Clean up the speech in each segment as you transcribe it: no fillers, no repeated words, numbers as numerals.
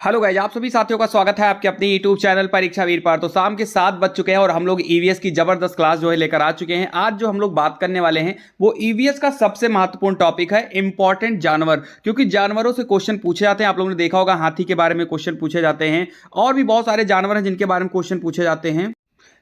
Hello guys, आप सभी साथियों का स्वागत है आपके अपने यूट्यूब चैनल परीक्षा वीर पर। तो शाम के 7 बज चुके हैं और हम लोग ईवीएस की जबरदस्त क्लास जो है लेकर आ चुके हैं। आज जो हम लोग बात करने वाले हैं वो ईवीएस का सबसे महत्वपूर्ण टॉपिक है इंपॉर्टेंट जानवर, क्योंकि जानवरों से क्वेश्चन पूछे जाते हैं। आप लोगों ने देखा होगा हाथी के बारे में क्वेश्चन पूछे जाते हैं और भी बहुत सारे जानवर हैं जिनके बारे में क्वेश्चन पूछे जाते हैं।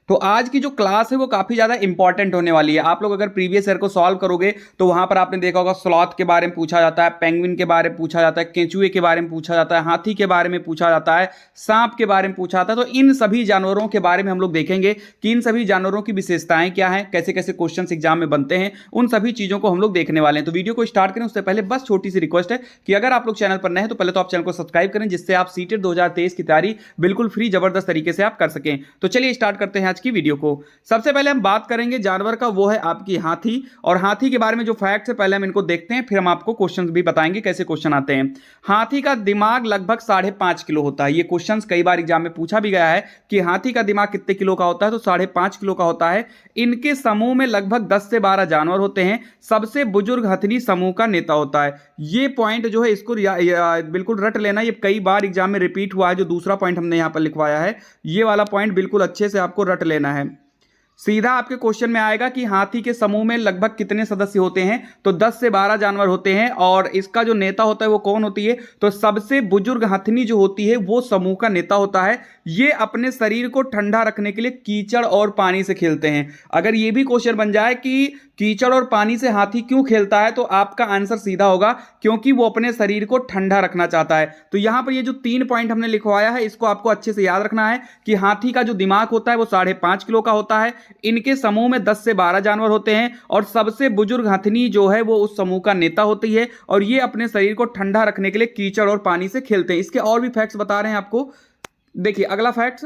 तो आज की जो क्लास है वो काफी ज्यादा इंपॉर्टेंट होने वाली है। आप लोग अगर प्रीवियस ईयर को सॉल्व करोगे तो वहां पर आपने देखा होगा स्लॉथ के बारे में पूछा जाता है, पेंगुइन के बारे में पूछा जाता है, केंचुए के बारे में पूछा जाता है, हाथी के बारे में पूछा जाता है, सांप के बारे में पूछा जाता है। तो इन सभी जानवरों के बारे में हम लोग देखेंगे कि इन सभी जानवरों की विशेषताएं क्या है, कैसे कैसे क्वेश्चन एग्जाम में बनते हैं, उन सभी चीजों को हम लोग देखने वाले हैं। तो वीडियो को स्टार्ट करें उससे पहले बस छोटी सी रिक्वेस्ट है कि अगर आप लोग चैनल पर नए हैं तो पहले तो आप चैनल को सब्सक्राइब करें, जिससे आप सीटेट 2023 की तैयारी बिल्कुल फ्री जबरदस्त तरीके से आप कर सकें। तो चलिए स्टार्ट करते हैं आज की वीडियो को। सबसे पहले हम बात करेंगे जानवर का, वो है आपकी हाथी। और हाथी के बारे में जो फैक्ट्स है पहले हम इनको देखते हैं, फिर हम आपको क्वेश्चंस भी बताएंगे कैसे क्वेश्चन आते हैं। हाथी का दिमाग लगभग 5.5 किलो होता है। ये क्वेश्चंस कई बार एग्जाम में पूछा भी गया है कि हाथी का दिमाग कितने किलो का होता है, तो 5.5 किलो का होता है। इनके समूह में लगभग 10 से 12 जानवर होते हैं। सबसे बुजुर्ग हथनी समूह का नेता होता है। ये पॉइंट जो है इसको बिल्कुल रट लेना, ये कई बार एग्जाम में रिपीट हुआ है। जो दूसरा पॉइंट हमने यहां पर लिखवाया है, ये वाला पॉइंट बिल्कुल अच्छे से आपको रट लेना है। सीधा आपके क्वेश्चन में आएगा कि हाथी के समूह में लगभग कितने सदस्य होते हैं, तो 10 से 12 जानवर होते हैं। और इसका जो नेता होता है वो कौन होती है, तो सबसे बुजुर्ग हथनी जो होती है वो समूह का नेता होता है। ये अपने शरीर को ठंडा रखने के लिए कीचड़ और पानी से खेलते हैं। अगर ये भी क्वेश्चन बन जाए कि कीचड़ और पानी से हाथी क्यों खेलता है, तो आपका आंसर सीधा होगा क्योंकि वो अपने शरीर को ठंडा रखना चाहता है। तो यहां पर ये जो 3 पॉइंट हमने लिखवाया है इसको आपको अच्छे से याद रखना है कि हाथी का जो दिमाग होता है वो 5.5 किलो का होता है। इनके समूह में 10 से 12 जानवर होते हैं और सबसे बुजुर्ग हथनी जो है वो उस समूह का नेता होती है। और ये अपने शरीर को ठंडा रखने के लिए कीचड़ और पानी से खेलते हैं। इसके और भी फैक्ट्स बता रहे हैं आपको। देखिए अगला फैक्ट,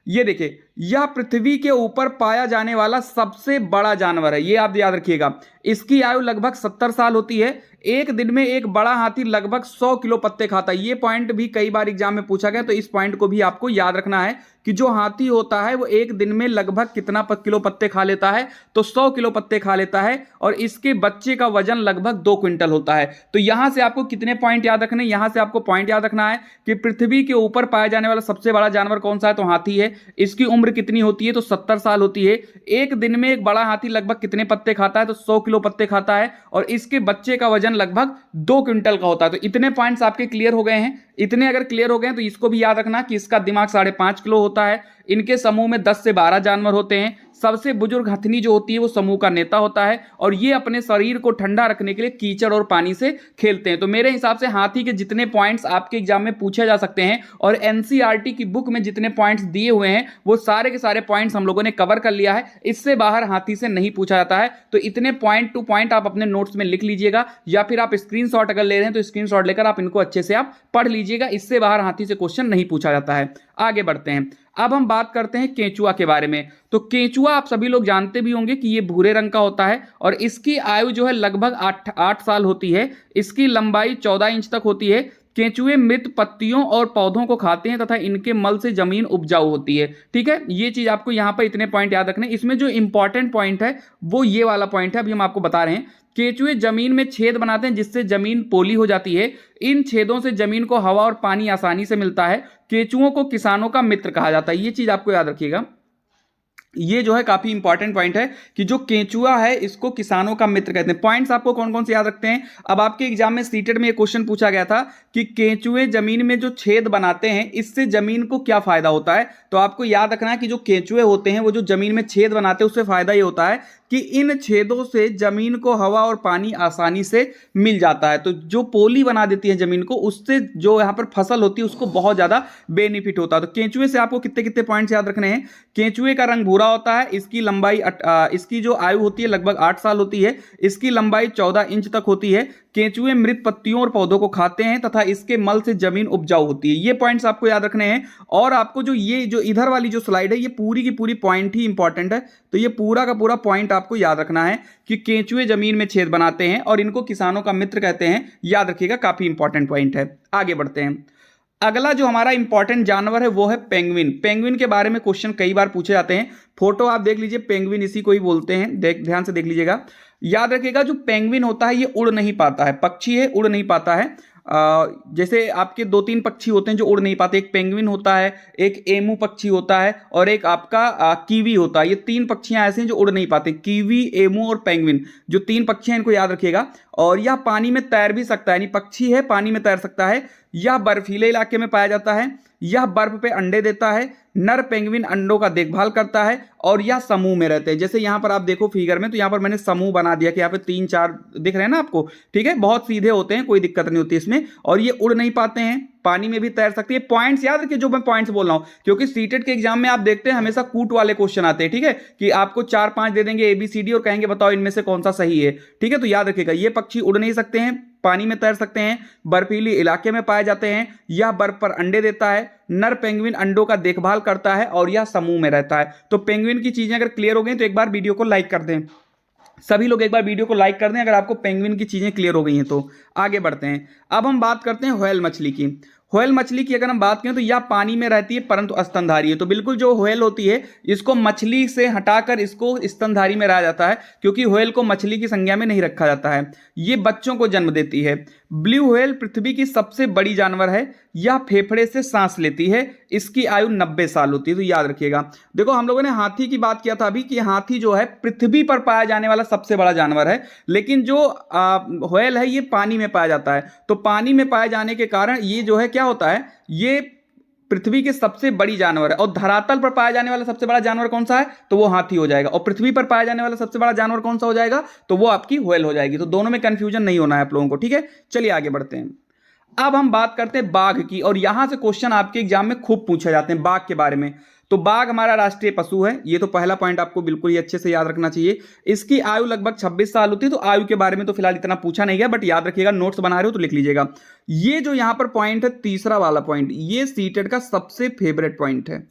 ये देखिए, यह पृथ्वी के ऊपर पाया जाने वाला सबसे बड़ा जानवर है। ये आप याद रखिएगा। इसकी आयु लगभग 70 साल होती है। एक दिन में एक बड़ा हाथी लगभग 100 किलो पत्ते खाता है। ये पॉइंट भी कई बार एग्जाम में पूछा गया, तो इस पॉइंट को भी आपको याद रखना है कि जो हाथी होता है वो एक दिन में लगभग कितना किलो पत्ते खा लेता है, तो 100 किलो पत्ते खा लेता है। और इसके बच्चे का वजन लगभग 2 क्विंटल होता है। तो यहां से आपको कितने पॉइंट याद रखने, यहां से आपको पॉइंट याद रखना है कि पृथ्वी के ऊपर पाया जाने वाला सबसे बड़ा जानवर कौन सा है, तो हाथी है। इसकी उम्र कितनी होती है, तो 70 साल होती है। एक दिन में एक बड़ा हाथी लगभग कितने पत्ते खाता है, तो 100 किलो पत्ते खाता है। और इसके बच्चे का वजन लगभग 2 क्विंटल का होता है। तो इतने पॉइंट्स आपके क्लियर हो गए हैं। इतने अगर क्लियर हो गए तो इसको भी याद रखना कि इसका दिमाग 5.5 किलो होता है। इनके समूह में 10 से 12 जानवर होते हैं। सबसे बुजुर्ग हथनी जो होती है वो समूह का नेता होता है। और ये अपने शरीर को ठंडा रखने के लिए कीचड़ और पानी से खेलते हैं। तो मेरे हिसाब से हाथी के जितने पॉइंट्स आपके एग्जाम में पूछे जा सकते हैं और एनसीईआरटी की बुक में जितने पॉइंट्स दिए हुए हैं वो सारे के सारे पॉइंट्स हम लोगों ने कवर कर लिया है। इससे बाहर हाथी से नहीं पूछा जाता है। तो इतने पॉइंट टू पॉइंट आप अपने नोट्स में लिख लीजिएगा, या फिर आप स्क्रीनशॉट अगर ले रहे हैं तो स्क्रीनशॉट लेकर आप इनको अच्छे से आप पढ़ लीजिएगा। इससे बाहर हाथी से क्वेश्चन नहीं पूछा जाता है। आगे बढ़ते हैं। अब हम बात करते हैं केंचुआ के बारे में। तो केंचुआ आप सभी लोग जानते भी होंगे कि ये भूरे रंग का होता है और इसकी आयु जो है लगभग 8 साल होती है। इसकी लंबाई 14 इंच तक होती है। केंचुए मृत पत्तियों और पौधों को खाते हैं तथा इनके मल से जमीन उपजाऊ होती है। ठीक है, ये चीज आपको यहां पर इतने पॉइंट याद रखने। इसमें जो इंपॉर्टेंट पॉइंट है वो ये वाला पॉइंट है, अभी हम आपको बता रहे हैं। केंचुए जमीन में छेद बनाते हैं जिससे जमीन पोली हो जाती है। इन छेदों से जमीन को हवा और पानी आसानी से मिलता है। केंचुओं को किसानों का मित्र कहा जाता है। ये चीज आपको याद रखिएगा। ये जो है काफी इंपॉर्टेंट पॉइंट है कि जो केंचुआ है इसको किसानों का मित्र कहते हैं। पॉइंट्स आपको कौन कौन से याद रखते हैं। अब आपके एग्जाम में सीटेट में एक क्वेश्चन पूछा गया था कि केंचुए जमीन में जो छेद बनाते हैं इससे जमीन को क्या फायदा होता है। तो आपको याद रखना है कि जो केंचुए होते हैं वो जो जमीन में छेद बनाते हैं उससे फायदा ये होता है कि इन छेदों से जमीन को हवा और पानी आसानी से मिल जाता है। तो जो पोली बना देती है जमीन को, उससे जो यहाँ पर फसल होती है उसको बहुत ज्यादा बेनिफिट होता है। तो केंचुए से आपको कितने कितने पॉइंट्स याद रखने हैं। केंचुए का रंग भूरा होता है। इसकी लंबाई इसकी जो आयु होती है लगभग 8 साल होती है। इसकी लंबाई 14 इंच तक होती है। केंचुए मृत पत्तियों और पौधों को खाते हैं तथा इसके मल से जमीन उपजाऊ होती है। ये पॉइंट्स आपको याद रखने हैं। और आपको जो ये जो इधर वाली जो स्लाइड है ये पूरी की पूरी पॉइंट ही इंपॉर्टेंट है। तो ये पूरा का पूरा पॉइंट आपको याद रखना है कि केंचुए जमीन में छेद बनाते हैं और इनको किसानों का मित्र कहते हैं। याद रखिएगा, काफी इंपॉर्टेंट पॉइंट है। आगे बढ़ते हैं। अगला जो हमारा इंपॉर्टेंट जानवर है वो है पेंगुइन। पेंगुइन के बारे में क्वेश्चन कई बार पूछे जाते हैं। फोटो आप देख लीजिए, पेंगुइन इसी को ही बोलते हैं। ध्यान से देख लीजिएगा। याद रखिएगा, जो पेंगुइन होता है ये उड़ नहीं पाता है, पक्षी है, उड़ नहीं पाता है। जैसे आपके 2-3 पक्षी होते हैं जो उड़ नहीं पाते, एक पेंगुइन होता है, एक एमू पक्षी होता है और एक आपका कीवी होता है। ये 3 पक्षियां ऐसे हैं जो उड़ नहीं पाते, कीवी, एमू और पेंगुइन, जो 3 पक्षी हैं इनको याद रखिएगा। और यह पानी में तैर भी सकता है, यानी पक्षी है पानी में तैर सकता है। यह बर्फीले इलाके में पाया जाता है, यह बर्फ पे अंडे देता है, नर पेंगुइन अंडों का देखभाल करता है और यह समूह में रहते हैं। जैसे यहां पर आप देखो फिगर में, तो यहां पर मैंने समूह बना दिया कि यहां पे 3-4 दिख रहे हैं ना आपको, ठीक है, बहुत सीधे होते हैं, कोई दिक्कत नहीं होती इसमें। और ये उड़ नहीं पाते हैं, पानी में भी तैर सकती है। पॉइंट्स याद रखिए जो मैं पॉइंट्स बोल रहा हूं, क्योंकि सीटेट के एग्जाम में आप देखते हैं हमेशा कूट वाले क्वेश्चन आते हैं, ठीक है, कि आपको 4-5 दे देंगे ABCD और कहेंगे बताओ इनमें से कौन सा सही है, ठीक है। तो याद रखिएगा ये पक्षी उड़ नहीं सकते हैं, पानी में तैर सकते हैं, बर्फीली इलाके में पाए जाते हैं, यह बर्फ पर अंडे देता है, नर पेंगुइन अंडों का देखभाल करता है और यह समूह में रहता है। तो पेंगुइन की चीजें अगर क्लियर हो गई तो एक बार वीडियो को लाइक कर दें, सभी लोग एक बार वीडियो को लाइक कर दें अगर आपको पेंगुइन की चीजें क्लियर हो गई हैं तो। आगे बढ़ते हैं, अब हम बात करते हैं व्हेल मछली की। व्हेल मछली की अगर हम बात करें तो यह पानी में रहती है परंतु स्तनधारी है। तो बिल्कुल जो व्हेल होती है इसको मछली से हटाकर इसको स्तनधारी में रहा जाता है, क्योंकि व्हेल को मछली की संज्ञा में नहीं रखा जाता है। ये बच्चों को जन्म देती है। ब्लू व्हेल पृथ्वी की सबसे बड़ी जानवर है, यह फेफड़े से सांस लेती है, इसकी आयु 90 साल होती है। तो याद रखिएगा, देखो हम लोगों ने हाथी की बात किया था अभी कि हाथी जो है पृथ्वी पर पाया जाने वाला सबसे बड़ा जानवर है, लेकिन जो व्हेल है ये पानी में पाया जाता है। तो पानी में पाए जाने के कारण ये जो है क्या होता है, ये पृथ्वी के सबसे बड़ी जानवर है। और धरातल पर पाया जाने वाला सबसे बड़ा जानवर कौन सा है, तो वो हाथी हो जाएगा। और पृथ्वी पर पाया जाने वाला सबसे बड़ा जानवर कौन सा हो जाएगा, तो वो आपकी व्हेल हो जाएगी। तो दोनों में कंफ्यूजन नहीं होना है आप लोगों को, ठीक है। चलिए आगे बढ़ते हैं, अब हम बात करते हैं बाघ की। और यहां से क्वेश्चन आपके एग्जाम में खूब पूछे जाते हैं बाघ के बारे में। तो बाघ हमारा राष्ट्रीय पशु है, ये तो पहला पॉइंट आपको बिल्कुल ही अच्छे से याद रखना चाहिए। इसकी आयु लगभग 26 साल होती है। तो आयु के बारे में तो फिलहाल इतना पूछा नहीं गया, बट याद रखिएगा, नोट्स बना रहे हो तो लिख लीजिएगा। ये जो यहां पर पॉइंट है, तीसरा वाला पॉइंट, ये सीटेट का सबसे फेवरेट पॉइंट है।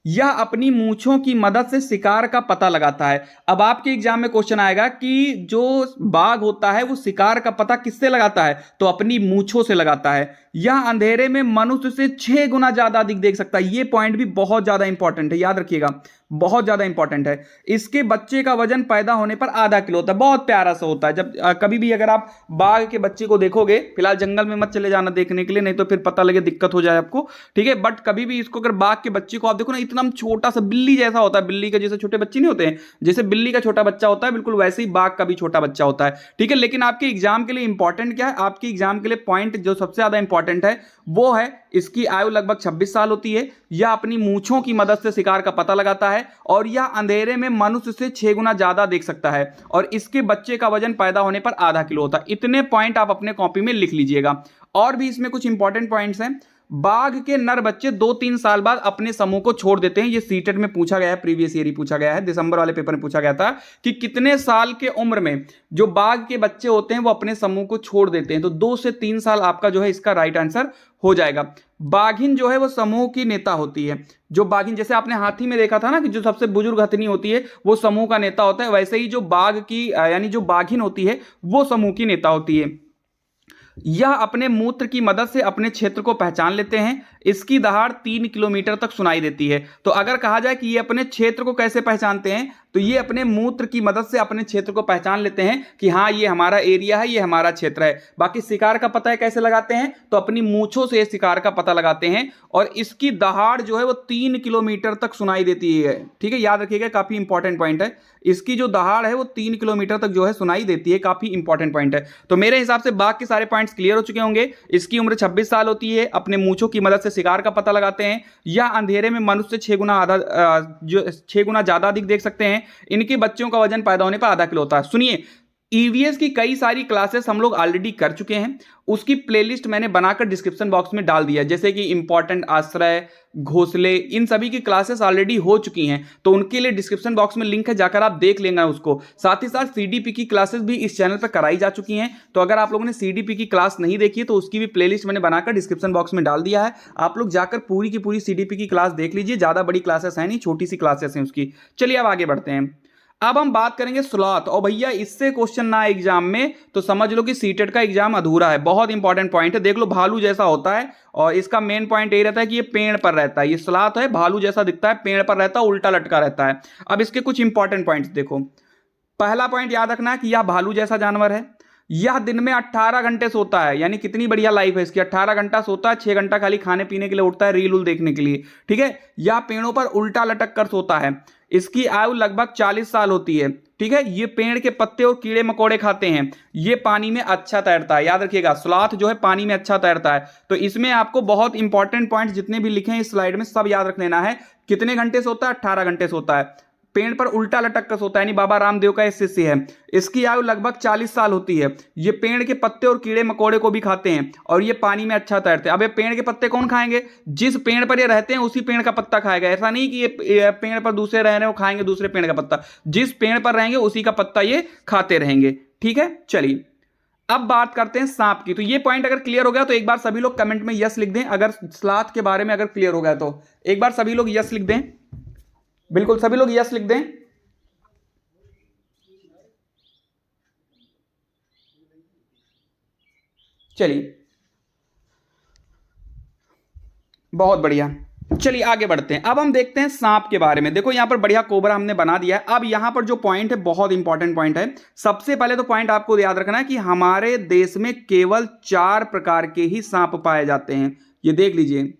यह अपनी मूंछों की मदद से शिकार का पता लगाता है। अब आपके एग्जाम में क्वेश्चन आएगा कि जो बाघ होता है वो शिकार का पता किससे लगाता है, तो अपनी मूंछों से लगाता है। यह अंधेरे में मनुष्य से 6 गुना ज्यादा अधिक देख सकता है। ये पॉइंट भी बहुत ज्यादा इंपॉर्टेंट है, याद रखिएगा, बहुत ज्यादा इंपॉर्टेंट है। इसके बच्चे का वजन पैदा होने पर आधा किलो होता है, बहुत प्यारा सा होता है। जब कभी भी अगर आप बाघ के बच्चे को देखोगे, फिलहाल जंगल में मत चले जाना देखने के लिए, नहीं तो फिर पता लगे दिक्कत हो जाए आपको, ठीक है। बट कभी भी इसको अगर बाघ के बच्चे को आप देखो ना, इतना छोटा सा बिल्ली जैसा होता है, बिल्ली के जैसे छोटे बच्चे नहीं होते हैं, जैसे बिल्ली का छोटा बच्चा होता है, बिल्कुल वैसे ही बाघ का भी छोटा बच्चा होता है, ठीक है। लेकिन आपके एग्जाम के लिए इंपॉर्टेंट क्या है, आपके एग्जाम के लिए पॉइंट जो सबसे ज्यादा इंपॉर्टेंट है वो है इसकी आयु लगभग 26 साल होती है। यह अपनी मूंछों की मदद से शिकार का पता लगाता है और यह अंधेरे में मनुष्य से 6 गुना ज्यादा देख सकता है और इसके बच्चे का वजन पैदा होने पर आधा किलो होता है। इतने पॉइंट आप अपने कॉपी में लिख लीजिएगा। और भी इसमें कुछ इंपॉर्टेंट पॉइंट्स हैं। बाघ के नर बच्चे 2-3 साल बाद अपने समूह को छोड़ देते हैं। ये सीटेट में पूछा गया है, प्रीवियस ईयर ही पूछा गया है, दिसंबर वाले पेपर में पूछा गया था कि कितने साल के उम्र में जो बाघ के बच्चे होते हैं वो अपने समूह को छोड़ देते हैं। तो 2 से 3 साल आपका जो है इसका राइट आंसर हो जाएगा। बाघिन जो है वो समूह की नेता होती है। जो बाघिन, जैसे आपने हाथी में देखा था ना कि जो सबसे बुजुर्ग हथनी होती है वो समूह का नेता होता है, वैसे ही जो बाघ की यानी जो बाघिन होती है वो समूह की नेता होती है। यह अपने मूत्र की मदद से अपने क्षेत्र को पहचान लेते हैं। इसकी दहाड़ 3 किलोमीटर तक सुनाई देती है। तो अगर कहा जाए कि ये अपने क्षेत्र को कैसे पहचानते हैं, तो ये अपने मूत्र की मदद से अपने क्षेत्र को पहचान लेते हैं कि हाँ ये हमारा एरिया है, ये हमारा क्षेत्र है। बाकी शिकार का पता है कैसे लगाते हैं, तो अपनी मूंछों से शिकार का पता लगाते हैं। और इसकी दहाड़ जो है वो 3 किलोमीटर तक सुनाई देती है, ठीक है, याद रखिएगा, काफी इंपॉर्टेंट पॉइंट है। इसकी जो दहाड़ है वो 3 किलोमीटर तक जो है सुनाई देती है, काफी इंपॉर्टेंट पॉइंट है। तो मेरे हिसाब से बाघ के सारे पॉइंट्स क्लियर हो चुके होंगे। इसकी उम्र 26 साल होती है, अपने मूंछों की मदद से शिकार का पता लगाते हैं। यह अंधेरे में मनुष्य से 6 गुना ज्यादा अधिक देख सकते हैं। इनके बच्चों का वजन पैदा होने पर आधा किलो होता है। सुनिए, ईवीएस की कई सारी क्लासेस हम लोग ऑलरेडी कर चुके हैं, उसकी प्लेलिस्ट मैंने बनाकर डिस्क्रिप्शन बॉक्स में डाल दिया, जैसे कि इंपॉर्टेंट आश्रय, घोंसले, इन सभी की क्लासेस ऑलरेडी हो चुकी हैं। तो उनके लिए डिस्क्रिप्शन बॉक्स में लिंक है, जाकर आप देख लेना उसको। साथ ही साथ सीडीपी की क्लासेस भी इस चैनल पर कराई जा चुकी हैं। तो अगर आप लोगों ने सीडीपी की क्लास नहीं देखी तो उसकी भी प्लेलिस्ट मैंने बनाकर डिस्क्रिप्शन बॉक्स में डाल दिया है। आप लोग जाकर पूरी की पूरी सीडीपी की क्लास देख लीजिए। ज्यादा बड़ी क्लासेस है नहीं, छोटी सी क्लासेस हैं उसकी। चलिए अब आगे बढ़ते हैं। अब हम बात करेंगे स्लॉथ। और भैया इससे क्वेश्चन ना एग्जाम में तो समझ लो कि सीटेट का एग्जाम अधूरा है। बहुत इंपॉर्टेंट पॉइंट है, देख लो, भालू जैसा होता है और इसका मेन पॉइंट ये रहता है कि ये पेड़ पर रहता है। ये स्लॉथ है, भालू जैसा दिखता है, पेड़ पर रहता है, उल्टा लटका रहता है। अब इसके कुछ इंपॉर्टेंट पॉइंट्स देखो। पहला पॉइंट याद रखना है कि यह भालू जैसा जानवर है। यह दिन में 18 घंटे सोता है, यानी कितनी बढ़िया लाइफ है इसकी। 18 घंटा सोता है, 6 घंटा खाली खाने पीने के लिए उठता है, रील उल देखने के लिए, ठीक है। यह पेड़ों पर उल्टा लटक कर सोता है। इसकी आयु लगभग 40 साल होती है, ठीक है। ये पेड़ के पत्ते और कीड़े मकोड़े खाते हैं। ये पानी में अच्छा तैरता है, याद रखिएगा, स्लॉथ जो है पानी में अच्छा तैरता है। तो इसमें आपको बहुत इंपॉर्टेंट पॉइंट जितने भी लिखे हैं इस स्लाइड में सब याद रख लेना है। कितने घंटे सोता है? 18 घंटे सोता है। पेड़ पर उल्टा लटक कर सोता है, यानी बाबा रामदेव का शिष्य है। इसकी आयु लगभग 40 साल होती है। ये पेड़ के पत्ते और कीड़े मकोड़े को भी खाते हैं और ये पानी में अच्छा तैरते हैं। अब ये पेड़ के पत्ते कौन खाएंगे? जिस पेड़ पर ये रहते हैं उसी पेड़ का पत्ता खाएगा। ऐसा नहीं कि ये पेड़ पर दूसरे रह रहे हो खाएंगे दूसरे पेड़ का पत्ता, जिस पेड़ पर रहेंगे उसी का पत्ता ये खाते रहेंगे, ठीक है। चलिए अब बात करते हैं सांप की। तो ये पॉइंट अगर क्लियर हो गया तो एक बार सभी लोग कमेंट में यस लिख दें, अगर स्लॉथ के बारे में अगर क्लियर हो गया तो एक बार सभी लोग यस लिख दें, बिल्कुल सभी लोग यस लिख दें। चलिए बहुत बढ़िया, चलिए आगे बढ़ते हैं। अब हम देखते हैं सांप के बारे में। देखो यहां पर बढ़िया कोबरा हमने बना दिया है। अब यहां पर जो पॉइंट है बहुत इंपॉर्टेंट पॉइंट है। सबसे पहले तो पॉइंट आपको याद रखना है कि हमारे देश में केवल 4 प्रकार के ही सांप पाए जाते हैं। ये देख लीजिए,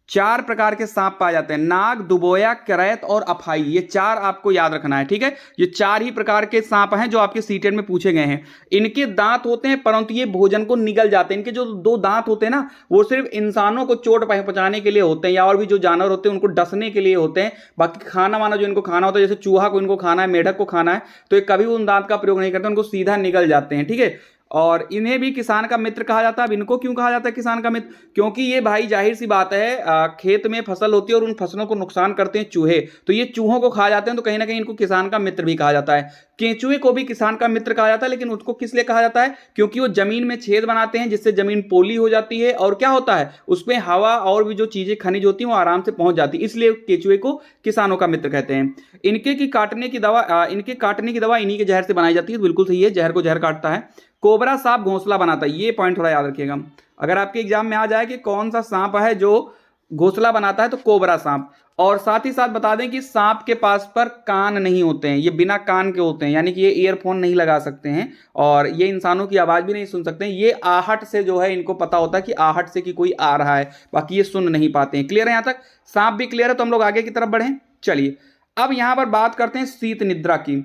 4 प्रकार के सांप पाए जाते हैं, नाग, दुबोया, करैत और अफाई। ये 4 आपको याद रखना है, ठीक है। ये 4 ही प्रकार के सांप हैं जो आपके सीटेट में पूछे गए हैं। इनके दांत होते हैं परंतु ये भोजन को निगल जाते हैं। इनके जो 2 दांत होते हैं ना वो सिर्फ इंसानों को चोट पहुंचाने के लिए होते हैं या और भी जो जानवर होते हैं उनको डसने के लिए होते हैं। बाकी खाना वाना जो इनको खाना होता है, जैसे चूहा को इनको खाना है, मेढक को खाना है, तो ये कभी उन दांत का प्रयोग नहीं करते, उनको सीधा निगल जाते हैं, ठीक है। और इन्हें भी किसान का मित्र कहा जाता है। अब इनको क्यों कहा जाता है किसान का मित्र? क्योंकि ये भाई जाहिर सी बात है खेत में फसल होती है और उन फसलों को नुकसान करते हैं चूहे, तो ये चूहों को खा जाते हैं, तो कहीं ना कहीं इनको किसान का मित्र भी कहा जाता है। केंचुए को भी किसान का मित्र कहा जाता है, लेकिन उसको किस लिए कहा जाता है? क्योंकि वो जमीन में छेद बनाते हैं जिससे जमीन पोली हो जाती है और क्या होता है उसमें हवा और भी जो चीजें खनिज होती हैं वो आराम से पहुंच जाती है, इसलिए केंचुए को किसानों का मित्र कहते हैं। इनके काटने की दवा इन्हीं के जहर से बनाई जाती है, बिल्कुल सही है, जहर को जहर काटता है। कोबरा सांप घोंसला बनाता है, ये पॉइंट थोड़ा याद रखिएगा। अगर आपके एग्जाम में आ जाए कि कौन सा सांप है जो घोंसला बनाता है तो कोबरा सांप। और साथ ही साथ बता दें कि सांप के पास पर कान नहीं होते हैं, ये बिना कान के होते हैं, यानी कि ये ईयरफोन नहीं लगा सकते हैं और ये इंसानों की आवाज भी नहीं सुन सकते हैं। ये आहट से जो है इनको पता होता है कि आहट से कि कोई आ रहा है, बाकी ये सुन नहीं पाते हैं। क्लियर है यहां तक? सांप भी क्लियर है, तो हम लोग आगे की तरफ बढ़ें। चलिए अब यहां पर बात करते हैं शीत निद्रा की।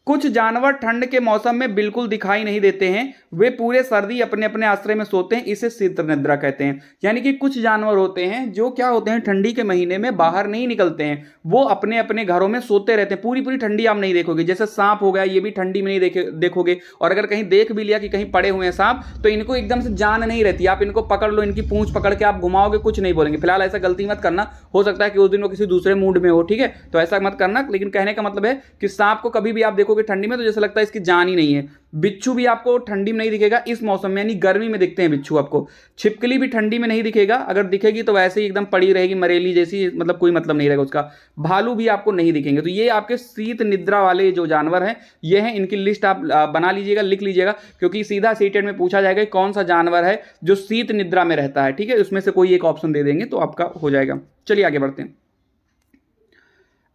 कुछ जानवर ठंड के मौसम में बिल्कुल दिखाई नहीं देते हैं, वे पूरे सर्दी अपने अपने आश्रय में सोते हैं, इसे शीत निद्रा कहते हैं। यानी कि कुछ जानवर होते हैं जो क्या होते हैं ठंडी के महीने में बाहर नहीं निकलते हैं, वो अपने अपने घरों में सोते रहते हैं। पूरी पूरी ठंडी आप नहीं देखोगे, जैसे सांप हो गया, ये भी ठंडी में नहीं देखोगे। और अगर कहीं देख भी लिया कि कहीं पड़े हुए हैं सांप, तो इनको एकदम से जान नहीं रहती, आप इनको पकड़ लो, इनकी पूंछ पकड़ के आप घुमाओगे, कुछ नहीं बोलेंगे। फिलहाल ऐसा गलती मत करना, हो सकता है कि उस दिन वो किसी दूसरे मूड में हो, ठीक है, तो ऐसा मत करना। लेकिन कहने का मतलब है कि सांप को कभी भी आप देखोगे ठंडी में तो जैसे लगता है इसकी जान ही नहीं है। बिच्छू भी आपको ठंडी में नहीं दिखेगा इस मौसम में, यानी गर्मी में दिखते हैं बिच्छू आपको। छिपकली भी ठंडी में नहीं दिखेगा, अगर दिखेगी तो वैसे ही एकदम पड़ी रहेगी मरेली जैसी, मतलब कोई मतलब नहीं रहेगा उसका। भालू भी आपको नहीं दिखेंगे। तो ये आपके शीत निद्रा वाले जो जानवर हैं ये हैं, इनकी लिस्ट आप बना लीजिएगा, लिख लीजिएगा, क्योंकि सीधा सीटेड में पूछा जाएगा कौन सा जानवर है जो शीत निद्रा में रहता है, ठीक है। उसमें से कोई एक ऑप्शन दे देंगे तो आपका हो जाएगा। चलिए आगे बढ़ते हैं।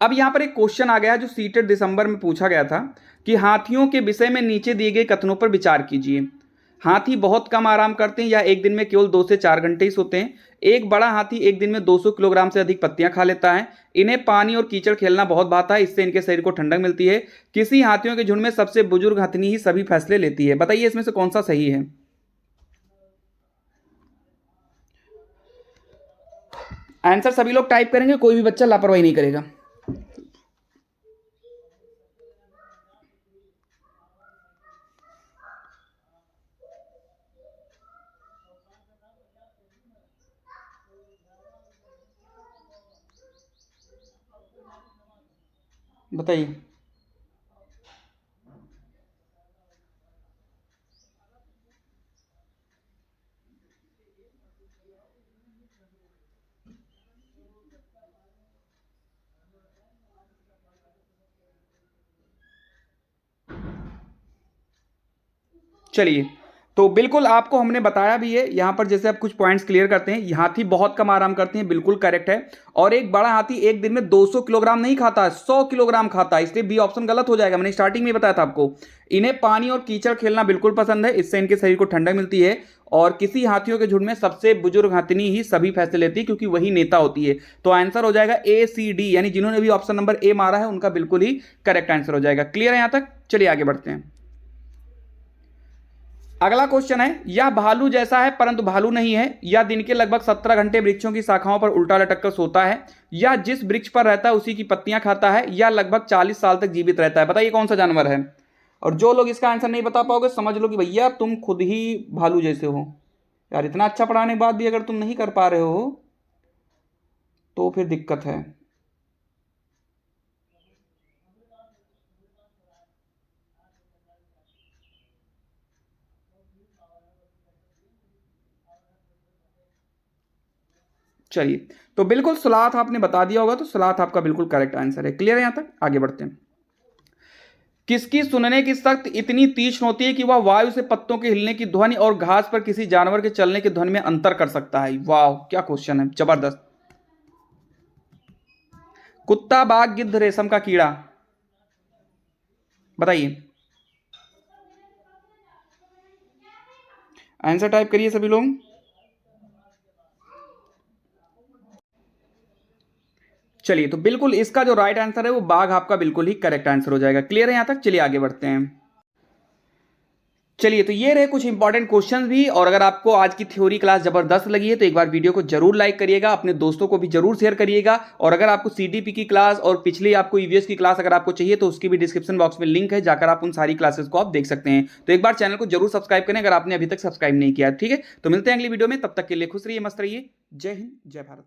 अब यहां पर एक क्वेश्चन आ गया जो सीटेड दिसंबर में पूछा गया था कि हाथियों के विषय में नीचे दिए गए कथनों पर विचार कीजिए। हाथी बहुत कम आराम करते हैं या एक दिन में केवल 2 से 4 घंटे ही सोते हैं। एक बड़ा हाथी एक दिन में 200 किलोग्राम से अधिक पत्तियां खा लेता है। इन्हें पानी और कीचड़ खेलना बहुत भाता है, इससे इनके शरीर को ठंडक मिलती है। किसी हाथियों के झुंड में सबसे बुजुर्ग हथनी ही सभी फैसले लेती है। बताइए इसमें से कौन सा सही है? आंसर सभी लोग टाइप करेंगे, कोई भी बच्चा लापरवाही नहीं करेगा। बताइए। चलिए तो बिल्कुल आपको हमने बताया भी है, यहां पर जैसे आप कुछ पॉइंट्स क्लियर करते हैं, हाथी बहुत कम आराम करते हैं, बिल्कुल करेक्ट है। और एक बड़ा हाथी एक दिन में 200 किलोग्राम नहीं खाता है, 100 किलोग्राम खाता है, इसलिए बी ऑप्शन गलत हो जाएगा। मैंने स्टार्टिंग में बताया था आपको। इन्हें पानी और कीचड़ खेलना बिल्कुल पसंद है, इससे इनके शरीर को ठंडक मिलती है। और किसी हाथियों के झुंड में सबसे बुजुर्ग हाथिनी ही सभी फैसले लेती है, क्योंकि वही नेता होती है। तो आंसर हो जाएगा ए सी डी, यानी जिन्होंने भी ऑप्शन नंबर ए मारा है उनका बिल्कुल ही करेक्ट आंसर हो जाएगा। क्लियर है यहां तक? चलिए आगे बढ़ते हैं। अगला क्वेश्चन है, यह भालू जैसा है परंतु भालू नहीं है, या दिन के लगभग 17 घंटे वृक्षों की शाखाओं पर उल्टा लटक कर सोता है, या जिस वृक्ष पर रहता है उसी की पत्तियां खाता है, या लगभग 40 साल तक जीवित रहता है। बताइए कौन सा जानवर है? और जो लोग इसका आंसर नहीं बता पाओगे समझ लो कि भैया तुम खुद ही भालू जैसे हो। यार इतना अच्छा पढ़ाने के बाद भी अगर तुम नहीं कर पा रहे हो तो फिर दिक्कत है। चलिए, तो बिल्कुल सलाथ आपने बता दिया होगा, तो सलाथ आपका बिल्कुल करेक्ट आंसर है। क्लियर है? यहां तक आगे बढ़ते हैं। किसकी सुनने की शक्ति इतनी तीक्ष्ण होती है कि वह वायु से पत्तों के हिलने की ध्वनि और घास पर किसी जानवर के चलने की ध्वनि में अंतर कर सकता है? वाह क्या क्वेश्चन है, जबरदस्त। कुत्ता, बाघ, गिद्ध, रेशम का कीड़ा? बताइए, आंसर टाइप करिए सभी लोग। चलिए, तो बिल्कुल इसका जो राइट आंसर है वो बाघ आपका बिल्कुल ही करेक्ट आंसर हो जाएगा। क्लियर है यहां तक? चलिए आगे बढ़ते हैं। चलिए, तो ये रहे कुछ इंपॉर्टेंट क्वेश्चंस भी। और अगर आपको आज की थ्योरी क्लास जबरदस्त लगी है तो एक बार वीडियो को जरूर लाइक करिएगा, अपने दोस्तों को भी जरूर शेयर करिएगा। और अगर आपको सीडीपी की क्लास और पिछली आपको ईवीएस की क्लास अगर आपको चाहिए तो उसकी भी डिस्क्रिप्शन बॉक्स में लिंक है, जाकर आप उन सारी क्लासेस को आप देख सकते हैं। तो एक बार चैनल को जरूर सब्सक्राइब करें अगर आपने अभी तक सब्सक्राइब नहीं किया। ठीक है, तो मिलते हैं अगली वीडियो में, तब तक के लिए खुश रहिए, मस्त रहिए। जय हिंद, जय भारत।